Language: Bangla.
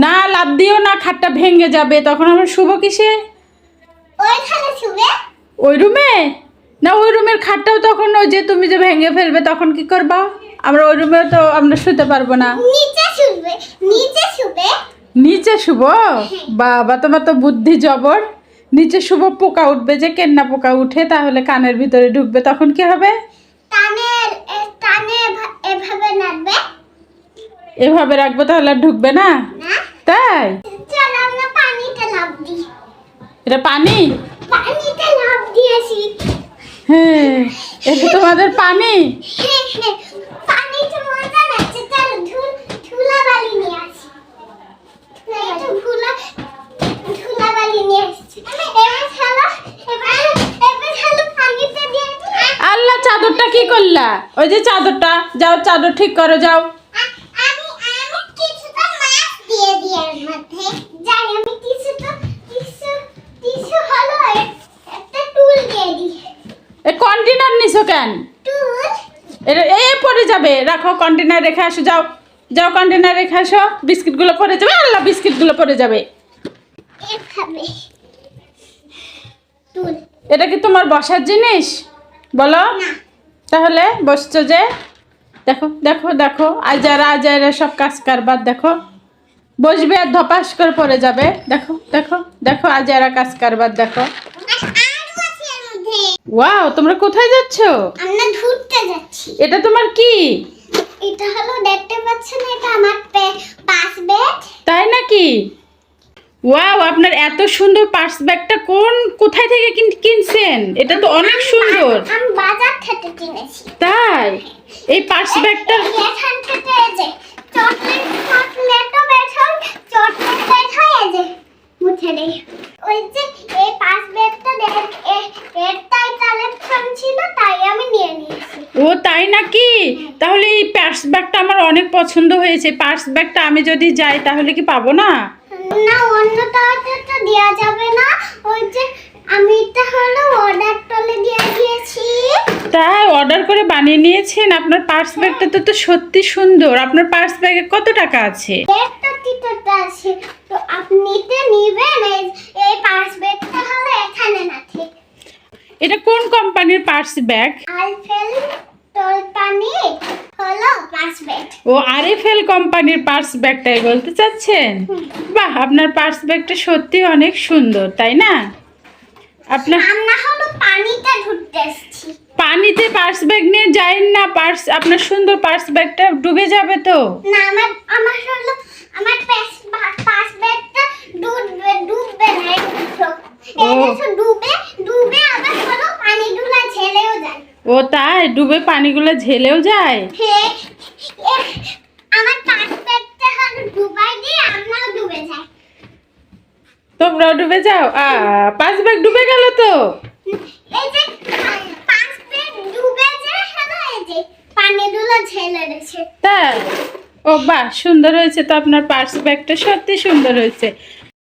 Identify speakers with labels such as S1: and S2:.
S1: না লাভ দিও না, খাটটা ভেঙে যাবে, তখন আমরা শুভ কিসে?
S2: ওইখানে শুবে।
S1: ওই রুমে? না ওই রুমের খাটটাও তখন ওই যে তুমি যে ভেঙে ফেলবে তখন কি করবা? আমরা ওই রুমে তো আমরা শুতে পারবো না।
S2: নিচে শুবে, নিচে শুবে।
S1: নিচে শুভ? বাবা তোমার তো বুদ্ধি জবর। নিচে শুভ পোকা উঠবে, যে কেন্না পোকা উঠে তাহলে কানের ভিতরে ঢুকবে, তখন কি হবে?
S2: টানে এভাবে নাড়বে।
S1: এভাবে রাখবো তাহলে আর ঢুকবে না?
S2: না,
S1: তাই?
S2: চল আমরা পানিতে লাফ দিই।
S1: এটা পানি?
S2: পানিতে লাফ দিয়েছি।
S1: হ্যাঁ, এটা তোমাদের পানি?
S2: পানিতে মজা লাগছে। চল ধুলা বালি নিয়ে আসি। একটু ধুলা বালি নিয়ে আসছি। এবার খেলো পানিতে দিয়ে দিই।
S1: আল্লাহ, চাদরটা কি করলা? ওই যে চাদরটা, যাও চাদর ঠিক করো যাও।
S2: আমি কিছুটা মাছ দিয়ে দিই এর মধ্যে। যাই আমি টিস্যু হলো একটা টুল দিয়ে দিই।
S1: এ কন্টেনার নিছো কেন?
S2: টুল
S1: এটা পড়ে যাবে, রাখো কন্টেনার রেখে আসো, যাও যাও কন্টেনার রেখে আসো। বিস্কিটগুলো পড়ে যাবে, আল্লাহ বিস্কিটগুলো পড়ে যাবে।
S2: এভাবে টুল।
S1: এটা কি তোমার বসার জিনিস বলো?
S2: না,
S1: তাহলে বসছো যে? দেখো দেখো দেখো, আজারা সব কাজ কারবার দেখো। বসবে আর ধপাস করে পড়ে যাবে। দেখো দেখো দেখো, আজারা কাজ কারবার দেখো।
S2: আরো আছে এর মধ্যে।
S1: ওয়াও, তোমরা কোথায় যাচ্ছো?
S2: আমরা ঘুরতে যাচ্ছি।
S1: এটা তোমার কি?
S2: এটা হলো, দেখতে পাচ্ছেন, এটা আমার পাস ব্যাগ।
S1: তাই নাকি? ওয়াও, আপনার এত সুন্দর পার্স ব্যাগটা কোথায় থেকে কিনছেন? এটা তো অনেক সুন্দর।
S2: আমি বাজার থেকে কিনেছি।
S1: তাই? এই পার্স ব্যাগটা
S2: এখান থেকে এই যে চকলেটও বের হয়, চকলেট বের হয় এই যে মুছে দেই। ওই যে এই পাস ব্যাগটা এর তাই কালেকশন ছিল, তাই আমি নিয়ে নিয়েছি।
S1: ও তাই নাকি? তাহলে এই পার্স ব্যাগটা আমার অনেক পছন্দ হয়েছে। পার্স ব্যাগটা আমি যদি যাই তাহলে কি পাবো না?
S2: না, অন্যটাতে তো দেওয়া যাবে না। ওই যে আমি এটা হলো অর্ডার টলে দিয়ে দিয়েছি।
S1: তাই অর্ডার করে বানিয়ে নিয়েছেন? আপনার পার্স ব্যাগটা তো সত্যি সুন্দর। আপনার পার্স ব্যাগে কত টাকা আছে?
S2: একটা টিকিট আছে, তো আপনি তো নেবেন। এই পার্স ব্যাগটা হলো এখানে না, ঠিক?
S1: এটা কোন কোম্পানির পার্স ব্যাগ?
S2: আইফেল কোম্পানি হলো পার্স ব্যাগ।
S1: ও আরএফএল কোম্পানির পার্স ব্যাগটাই বলতে চাচ্ছেন? বাহ, আপনার পার্স ব্যাগটা সত্যি অনেক সুন্দর, তাই না? আপনার
S2: আমরা হলো পানিতে ঘুরতে এসেছি।
S1: পানিতে পার্স ব্যাগ নিয়ে যাই না। আপনার সুন্দর পার্স ব্যাগটা ডুবে যাবে তো।
S2: না, আমার হলো আমার পার্স ব্যাগটা ডুববে না। এটা ডুবে আবার হলো পানিগুলো ঝেলেও যায়।
S1: ও তাই? ডুবে পানিগুলো ঝেলেও যায়?
S2: হ্যাঁ, আমার পার্স ব্যাগটা হলো ডুবাই দিয়ে আমরাও ডুবে যাই।
S1: তোমরাও ডুবে যাও? পার্স ব্যাগ ডুবে গেল তো?
S2: এই যে পার্স ব্যাগ ডুবে যায়, হলো এই যে পানিগুলো ঝেলে দিয়েছে।
S1: তাই? ও বাহ, সুন্দর হয়েছে তো আপনার পার্স ব্যাগটা, সত্যি সুন্দর হয়েছে।